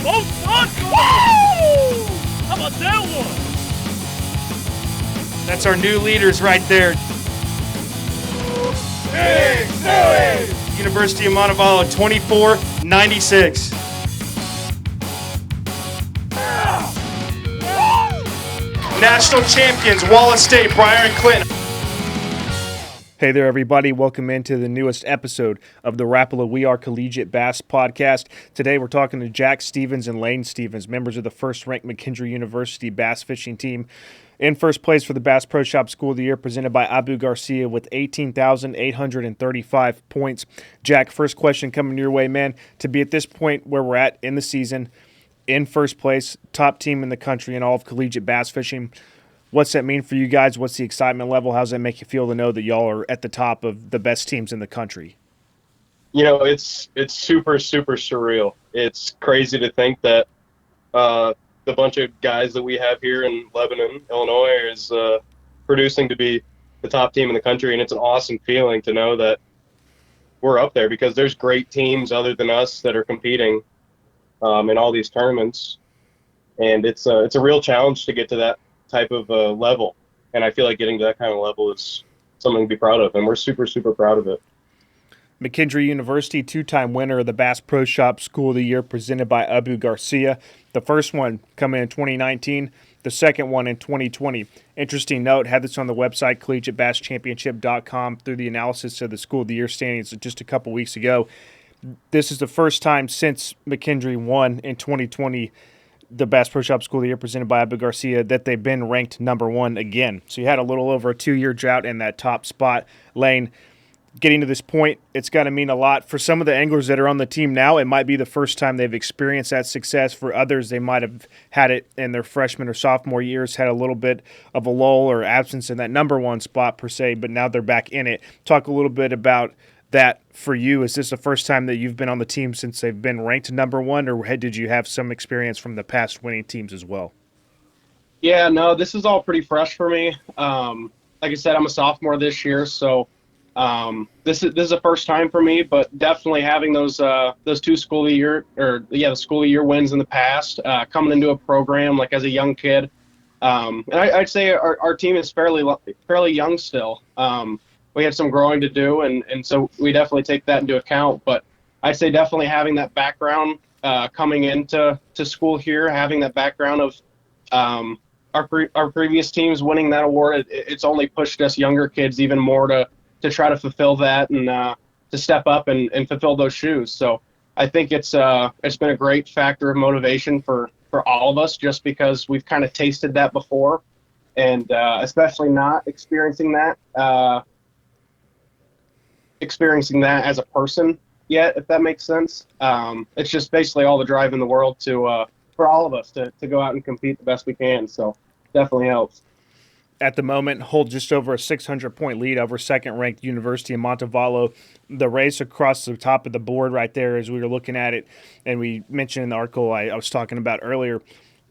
Both Broncos! Woo! How about that one? That's our new leaders right there. Big Stewie! University of Montevallo, 24-96. National champions, Wallace State, Briar and Clinton. Hey there, everybody. Welcome into the newest episode of the Rapala We Are Collegiate Bass Podcast. Today, we're talking to Jack Stevens and Lane Stevens, members of the first-ranked McKendree University bass fishing team. In first place for the Bass Pro Shop School of the Year, presented by Abu Garcia with 18,835 points. Jack, first question coming your way, man. To be at this point where we're at in the season, in first place, top team in the country in all of collegiate bass fishing, what's that mean for you guys? What's the excitement level? How does that make you feel to know that y'all are at the top of the best teams in the country? You know, it's super, super surreal. It's crazy to think that the bunch of guys that we have here in Lebanon, Illinois, is producing to be the top team in the country, and it's an awesome feeling to know that we're up there because there's great teams other than us that are competing in all these tournaments, and it's a real challenge to get to that type of level, and I feel like getting to that kind of level is something to be proud of, and we're super, super proud of it. McKendree University, two-time winner of the Bass Pro Shop School of the Year presented by Abu Garcia. The first one coming in 2019, the second one in 2020. Interesting note, had this on the website, collegiatebasschampionship.com, through the analysis of the School of the Year standings just a couple weeks ago. This is the first time since McKendree won in 2020 the Bass Pro Shop School of the Year presented by Abu Garcia that they've been ranked number one again. So you had a little over a 2-year drought in that top spot. Lane, getting to this point, it's got to mean a lot. For some of the anglers that are on the team now, it might be the first time they've experienced that success. For others, they might have had it in their freshman or sophomore years, had a little bit of a lull or absence in that number one spot per se, but now they're back in it. Talk a little bit about that for you. Is this the first time that you've been on the team since they've been ranked number one, or did you have some experience from the past winning teams as well? Yeah, no, this is all pretty fresh for me. Like I said, I'm a sophomore this year, so this is the first time for me, but definitely having those two school of the year the school of the year wins in the past, coming into a program like as a young kid, and I'd say our team is fairly young still. We have some growing to do, and so we definitely take that into account. But I'd say definitely having that background coming into school here, having that background of our previous teams winning that award, it's only pushed us younger kids even more to try to fulfill that and to step up and fulfill those shoes. So I think it's been a great factor of motivation for all of us, just because we've kind of tasted that before, and especially not experiencing that as a person yet, if that makes sense. It's just basically all the drive in the world for all of us to go out and compete the best we can. So definitely helps. At the moment, hold just over a 600-point lead over second-ranked University of Montevallo. The race across the top of the board right there as we were looking at it, and we mentioned in the article I was talking about earlier,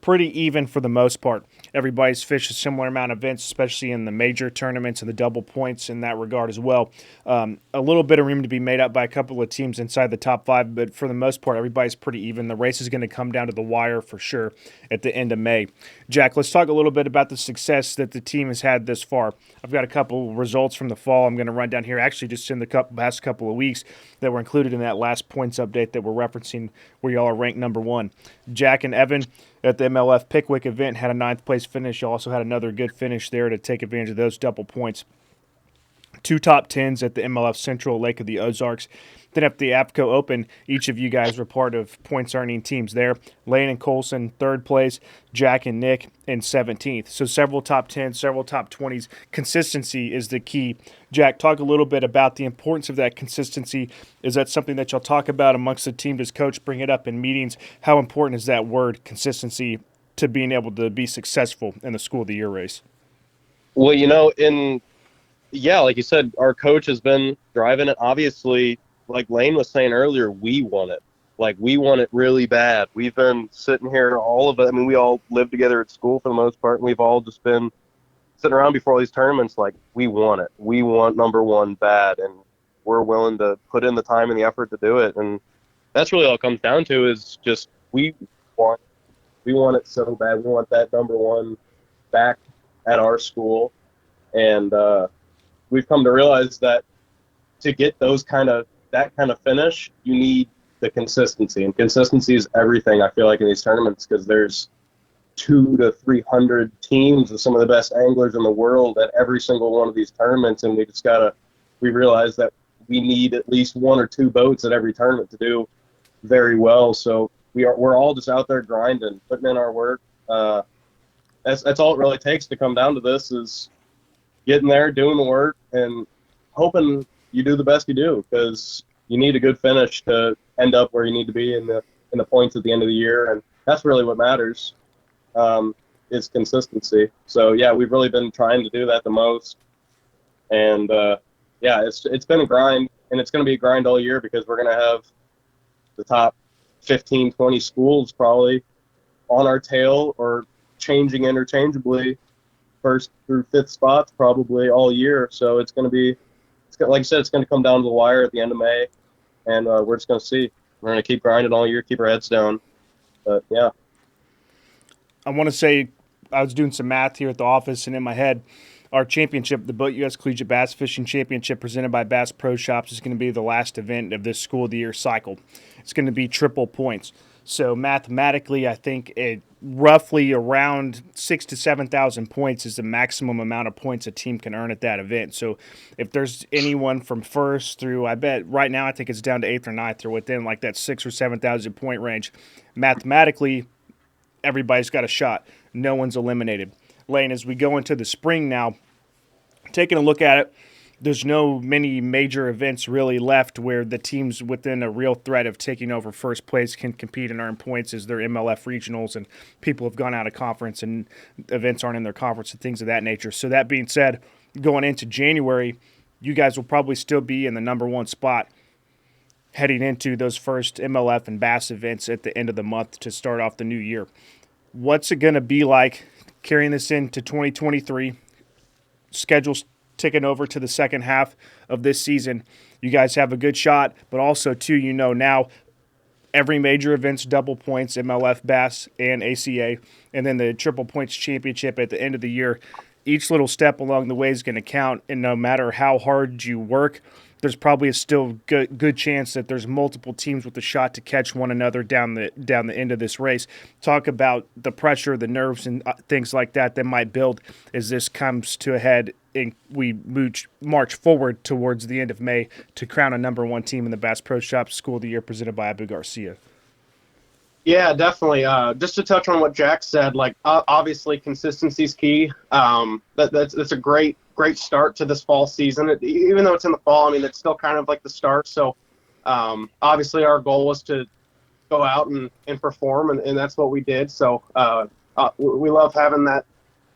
pretty even for the most part. Everybody's fished a similar amount of events, especially in the major tournaments and the double points in that regard as well. A little bit of room to be made up by a couple of teams inside the top five, but for the most part, everybody's pretty even. The race is going to come down to the wire for sure at the end of May. Jack, let's talk a little bit about the success that the team has had this far. I've got a couple results from the fall I'm going to run down here, actually just in the past couple of weeks that were included in that last points update that we're referencing where y'all are ranked number one. Jack and Evan at the MLF Pickwick event had a 9th place finish. You also had another good finish there to take advantage of those double points. 2 top 10s at the MLF Central Lake of the Ozarks. Then at the APCO Open, each of you guys were part of points-earning teams there. Lane and Colson, 3rd place. Jack and Nick in 17th. So several top 10s, several top 20s. Consistency is the key. Jack, talk a little bit about the importance of that consistency. Is that something that you'll talk about amongst the team? Does Coach bring it up in meetings? How important is that word, consistency, to being able to be successful in the School of the Year race? Well, you know, like you said, our coach has been driving it. Obviously, like Lane was saying earlier, we want it. Like, we want it really bad. We've been sitting here, all of it. I mean, we all live together at school for the most part, and we've all just been sitting around before all these tournaments like, we want it. We want number one bad, and we're willing to put in the time and the effort to do it. And that's really all it comes down to, is just we want. We want it so bad. We want that number one back at our school. And we've come to realize that to get that kind of finish, you need the consistency. And consistency is everything, I feel like, in these tournaments, because there's 200 to 300 teams of some of the best anglers in the world at every single one of these tournaments. And we realize that we need at least 1 or 2 boats at every tournament to do very well. So we're all just out there grinding, putting in our work. That's all it really takes to come down to this, is getting there, doing the work, and hoping you do the best you do, because you need a good finish to end up where you need to be in the points at the end of the year, and that's really what matters, is consistency. So yeah, we've really been trying to do that the most, and it's been a grind, and it's going to be a grind all year, because we're going to have the top 15, 20 schools probably on our tail or changing interchangeably first through fifth spots probably all year. So it's going to be, like I said, it's going to come down to the wire at the end of May, and we're just going to see. We're going to keep grinding all year, keep our heads down. But yeah. I want to say, I was doing some math here at the office, and in my head, our championship, the Boat U.S. Collegiate Bass Fishing Championship presented by Bass Pro Shops, is going to be the last event of this school of the year cycle. It's going to be triple points. So mathematically, I think roughly around 6,000 to 7,000 points is the maximum amount of points a team can earn at that event. So if there's anyone from first through, I bet right now I think it's down to 8th or 9th or within like that 6,000 or 7,000 point range, mathematically everybody's got a shot. No one's eliminated. Lane, as we go into the spring now, taking a look at it, there's no many major events really left where the teams within a real threat of taking over first place can compete and earn points as their MLF regionals, and people have gone out of conference and events aren't in their conference and things of that nature. So that being said, going into January, you guys will probably still be in the number one spot heading into those first MLF and Bass events at the end of the month to start off the new year. What's it going to be like carrying this into 2023? Schedule's ticking over to the second half of this season. You guys have a good shot, but also, too, now every major event's double points, MLF, Bass, and ACA, and then the triple points championship at the end of the year. Each little step along the way is going to count, and no matter how hard you work, there's probably a still good chance that there's multiple teams with a shot to catch one another down the end of this race. Talk about the pressure, the nerves, and things like that might build as this comes to a head and we march forward towards the end of May to crown a number one team in the Bass Pro Shops School of the Year presented by Abu Garcia. Yeah, definitely. Just to touch on what Jack said, like obviously consistency is key. That's a great start to this fall season. Even though it's in the fall, I mean, it's still kind of like the start. So obviously our goal was to go out and perform, and that's what we did. So we love having that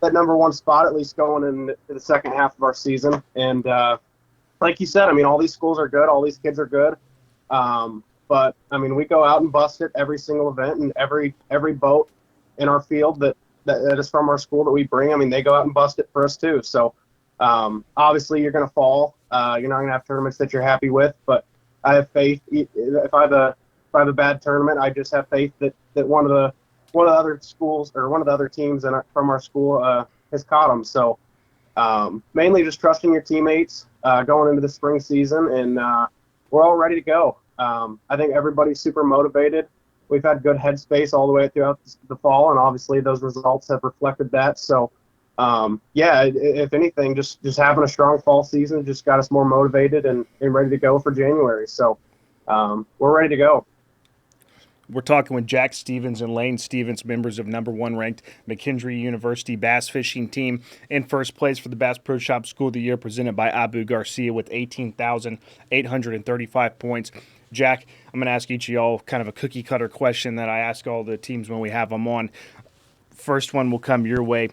number one spot at least going into the second half of our season. And like you said, I mean, all these schools are good. All these kids are good. But I mean, we go out and bust it every single event, and every boat in our field that is from our school that we bring. I mean, they go out and bust it for us too. So obviously, you're going to fall. You're not going to have tournaments that you're happy with. But I have faith. If I have a bad tournament, I just have faith that one of the other schools or one of the other teams from our school has caught them. So mainly just trusting your teammates going into the spring season, and we're all ready to go. I think everybody's super motivated. We've had good headspace all the way throughout the fall, and obviously those results have reflected that. So, if anything, just having a strong fall season just got us more motivated and ready to go for January. So, we're ready to go. We're talking with Jack Stevens and Lane Stevens, members of number one ranked McKendree University bass fishing team, in first place for the Bass Pro Shop School of the Year presented by Abu Garcia with 18,835 points. Jack, I'm going to ask each of y'all kind of a cookie cutter question that I ask all the teams when we have them on. First one will come your way.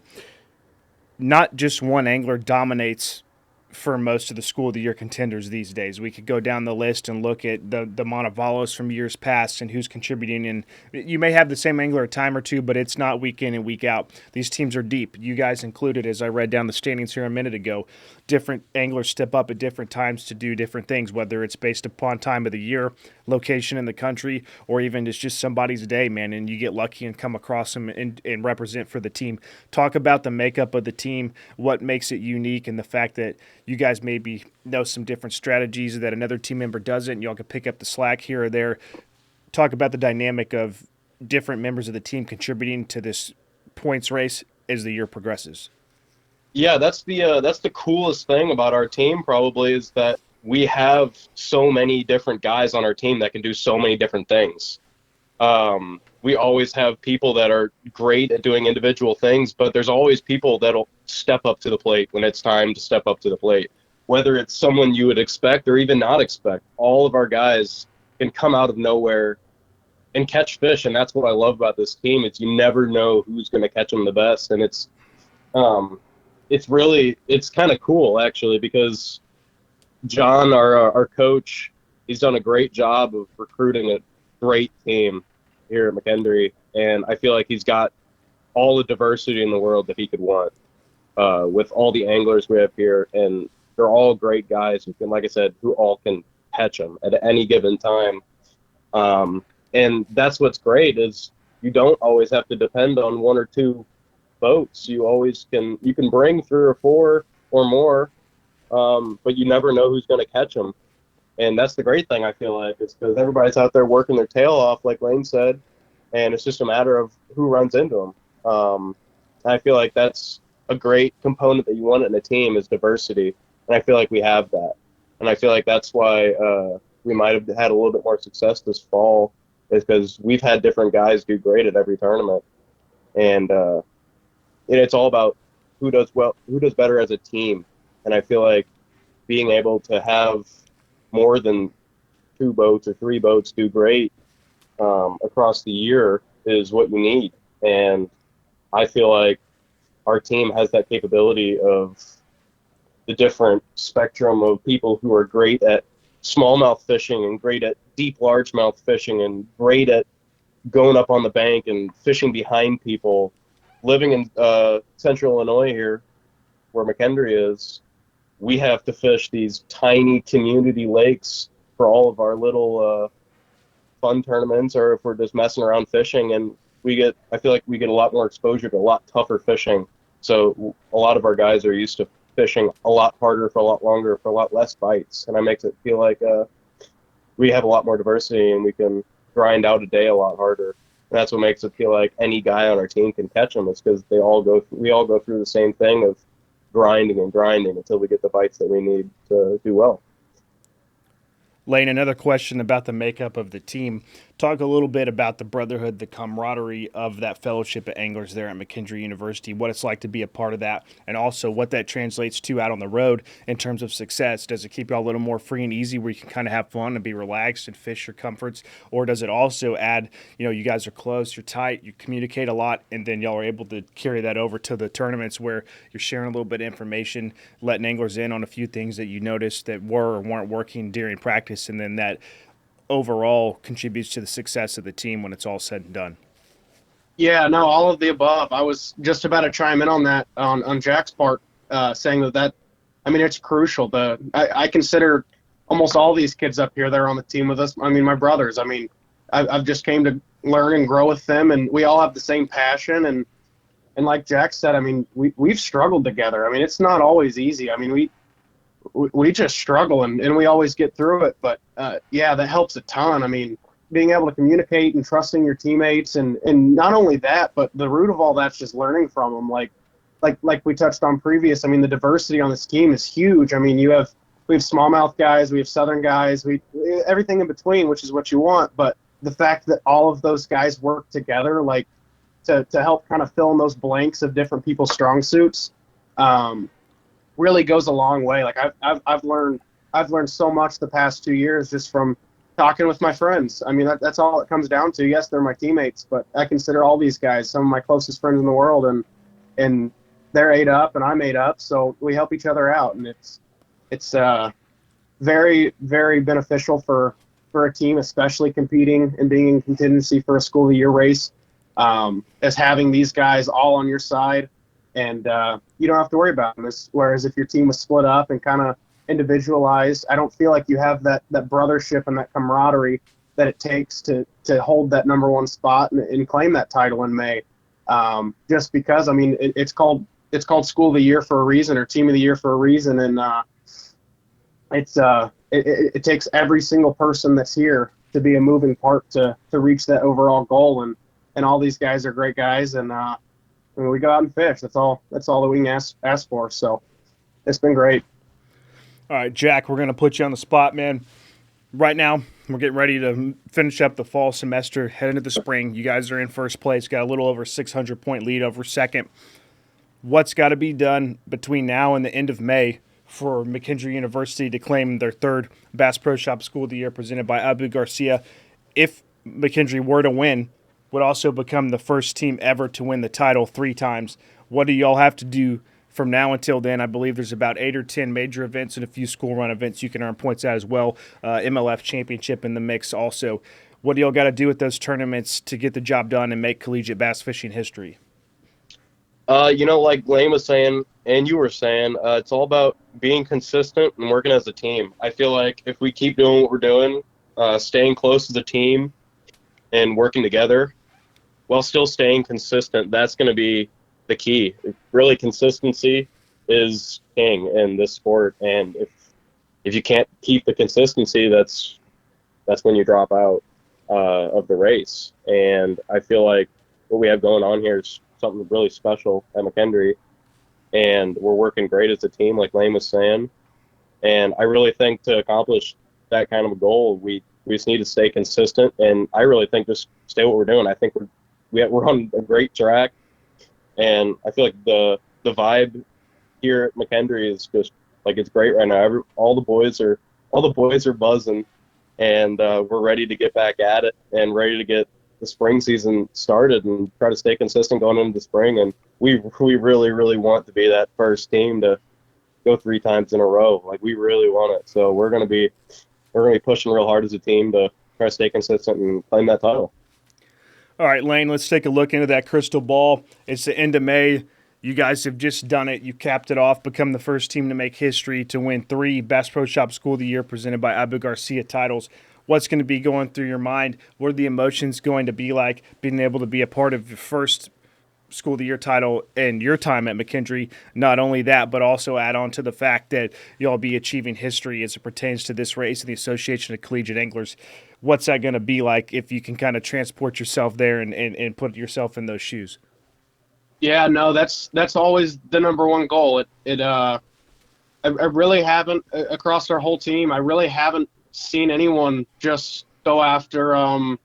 Not just one angler dominates for most of the School of the Year contenders these days. We could go down the list and look at the Montevallos from years past and who's contributing. And you may have the same angler a time or two, but it's not week in and week out. These teams are deep. You guys included, as I read down the standings here a minute ago. Different anglers step up at different times to do different things, whether it's based upon time of the year, location in the country, or even it's just somebody's day, man, and you get lucky and come across them and represent for the team. Talk about the makeup of the team, what makes it unique, and the fact that you guys maybe know some different strategies that another team member doesn't, and y'all can pick up the slack here or there. Talk about the dynamic of different members of the team contributing to this points race as the year progresses. Yeah, that's the coolest thing about our team probably, is that we have so many different guys on our team that can do so many different things. We always have people that are great at doing individual things, but there's always people that'll step up to the plate when it's time to step up to the plate. Whether it's someone you would expect or even not expect, all of our guys can come out of nowhere and catch fish, and that's what I love about this team. Is you never know who's going to catch them the best, and it's kind of cool actually, because John, our coach, he's done a great job of recruiting a great team here at McKendree, and I feel like he's got all the diversity in the world that he could want with all the anglers we have here, and they're all great guys who can, like I said, who all can catch them at any given time. And that's what's great, is you don't always have to depend on one or two boats. You can bring 3 or 4 or more, but you never know who's going to catch them. And that's the great thing, I feel like, is because everybody's out there working their tail off, like Lane said, and it's just a matter of who runs into them. I feel like that's a great component that you want in a team, is diversity, and I feel like we have that. And I feel like that's why we might have had a little bit more success this fall, is because we've had different guys do great at every tournament. And it's all about who does better as a team. And I feel like being able to have more than 2 boats or 3 boats do great across the year is what you need. And I feel like our team has that capability of the different spectrum of people who are great at smallmouth fishing and great at deep largemouth fishing and great at going up on the bank and fishing behind people. Living in central Illinois here, where McKendree is, we have to fish these tiny community lakes for all of our little fun tournaments, or if we're just messing around fishing, and I feel like we get a lot more exposure to a lot tougher fishing. So a lot of our guys are used to fishing a lot harder for a lot longer for a lot less bites, and that makes it feel like we have a lot more diversity and we can grind out a day a lot harder. And that's what makes it feel like any guy on our team can catch them, is because we all go through the same thing of grinding and grinding until we get the bites that we need to do well. Lane, another question about the makeup of the team. Talk a little bit about the brotherhood, the camaraderie of that fellowship of anglers there at McKendree University, what it's like to be a part of that, and also what that translates to out on the road in terms of success. Does it keep y'all a little more free and easy where you can kind of have fun and be relaxed and fish your comforts, or does it also add, you guys are close, you're tight, you communicate a lot, and then y'all are able to carry that over to the tournaments where you're sharing a little bit of information, letting anglers in on a few things that you noticed that were or weren't working during practice, and then that overall contributes to the success of the team when it's all said and done? Yeah, no, all of the above. I was just about to chime in on that, on Jack's part, saying that it's crucial. I consider almost all these kids up here that are on the team with us, my brothers. I've just came to learn and grow with them, and we all have the same passion. And like Jack said, we've struggled together. It's not always easy. We just struggle, and we always get through it. But, that helps a ton. Being able to communicate and trusting your teammates, and not only that, but the root of all that's just learning from them. Like we touched on previous, the diversity on this team is huge. We have smallmouth guys, we have southern guys, everything in between, which is what you want. But the fact that all of those guys work together, to help kind of fill in those blanks of different people's strong suits, really goes a long way. I've learned so much the past 2 years just from talking with my friends. That's all it comes down to. Yes, they're my teammates, but I consider all these guys some of my closest friends in the world, and they're 8 up and I'm 8 up, so we help each other out, and it's very, very beneficial for a team, especially competing and being in contingency for a school of the year race, as having these guys all on your side. And you don't have to worry about them. Whereas if your team was split up and kind of individualized, I don't feel like you have that brothership and that camaraderie that it takes to hold that number one spot and claim that title in May. Just because, I mean, it's called School of the Year for a reason, or Team of the Year for a reason, and it takes every single person that's here to be a moving part to reach that overall goal. And all these guys are great guys, and we go out and fish. That's all that we can ask for. So it's been great. All right, Jack, we're going to put you on the spot, man. Right now, we're getting ready to finish up the fall semester, head into the spring. You guys are in first place, got a little over 600-point lead over second. What's got to be done between now and the end of May for McKendree University to claim their third Bass Pro Shop School of the Year presented by Abu Garcia? If McKendree were to win, would also become the first team ever to win the title 3 times. What do y'all have to do from now until then? I believe there's about 8 or 10 major events and a few school run events you can earn points at as well. MLF championship in the mix also. What do y'all got to do with those tournaments to get the job done and make collegiate bass fishing history? Like Lane was saying and you were saying, it's all about being consistent and working as a team. I feel like if we keep doing what we're doing, staying close as a team and working together while still staying consistent, that's going to be the key. Really, consistency is king in this sport, and if you can't keep the consistency, that's when you drop out of the race. And I feel like what we have going on here is something really special at McKendree, and we're working great as a team, like Lane was saying. And I really think to accomplish that kind of a goal, we just need to stay consistent, and I really think just stay what we're doing. I think we're on a great track. And I feel like the vibe here at McKendree is just like, it's great right now. All the boys are buzzing, and we're ready to get back at it and ready to get the spring season started and try to stay consistent going into the spring. And we really, really want to be that first team to go 3 times in a row. Like, we really want it. So we're gonna be pushing real hard as a team to try to stay consistent and claim that title. All right, Lane, let's take a look into that crystal ball. It's the end of May. You guys have just done it. You capped it off, become the first team to make history to win 3 Bass Pro Shop School of the Year presented by Abu Garcia titles. What's going to be going through your mind? What are the emotions going to be like being able to be a part of your first School of the Year title in your time at McKendree? Not only that, but also add on to the fact that you'll be achieving history as it pertains to this race and the Association of Collegiate Anglers. What's that going to be like if you can kind of transport yourself there and put yourself in those shoes? Yeah, no, that's always the number one goal. I really haven't, across our whole team, I really haven't seen anyone just go after or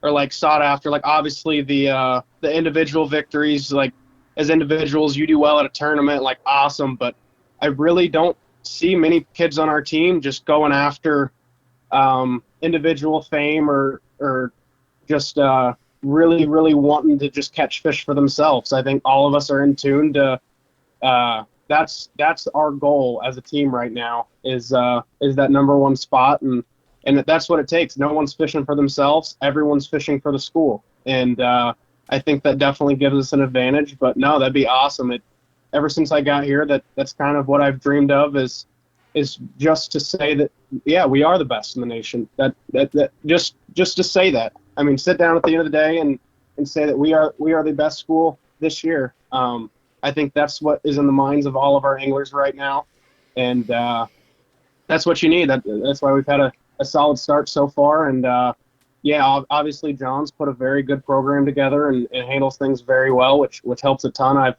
like sought after. Like, obviously the individual victories, like as individuals you do well at a tournament, like awesome, but I really don't see many kids on our team just going after individual fame or just really, really wanting to just catch fish for themselves. I think all of us are in tune to that's our goal as a team right now is that number one spot, and that's what it takes. No one's fishing for themselves, everyone's fishing for the school, and I think that definitely gives us an advantage. But no, that'd be awesome. Ever since I got here, that's kind of what I've dreamed of is just to say that, yeah, we are the best in the nation. That just to say that. I mean, sit down at the end of the day and say that we are the best school this year. I think that's what is in the minds of all of our anglers right now, and that's what you need. That's why we've had a solid start so far. And yeah, obviously John's put a very good program together and handles things very well, which helps a ton. I've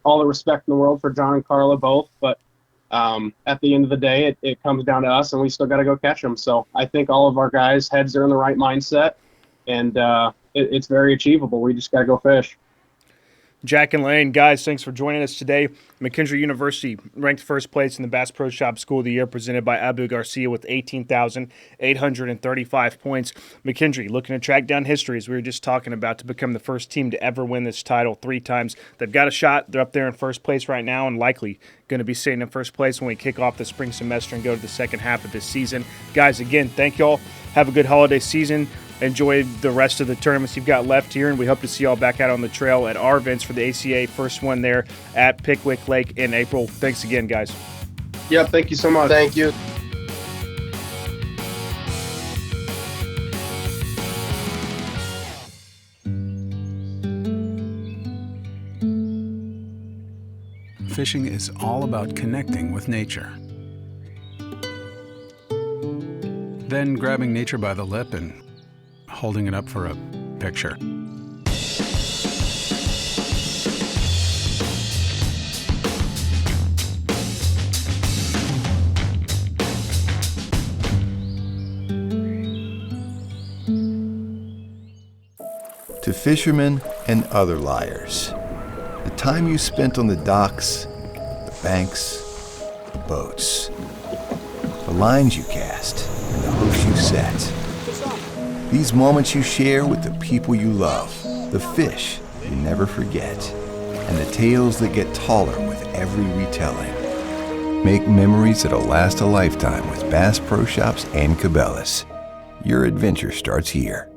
all the respect in the world for John and Carla both, but at the end of the day, it comes down to us, and we still got to go catch them. So I think all of our guys' heads are in the right mindset, and it's very achievable. We just got to go fish. Jack and Lane, guys, thanks for joining us today. McKendree University ranked first place in the Bass Pro Shop School of the Year presented by Abu Garcia with 18,835 points. McKendree looking to track down history, as we were just talking about, to become the first team to ever win this title 3 times. They've got a shot. They're up there in first place right now and likely going to be sitting in first place when we kick off the spring semester and go to the second half of this season. Guys, again, thank y'all. Have a good holiday season. Enjoy the rest of the tournaments you've got left here, and we hope to see y'all back out on the trail at our events for the ACA first one there at Pickwick Lake in April. Thanks again, guys. Yeah, thank you so much. Thank you. fishing is all about connecting with nature. Then grabbing nature by the lip and holding it up for a picture. To fishermen and other liars, the time you spent on the docks, the banks, the boats, the lines you cast, and the hooks you set. These moments you share with the people you love, the fish you never forget, and the tales that get taller with every retelling. Make memories that'll last a lifetime with Bass Pro Shops and Cabela's. Your adventure starts here.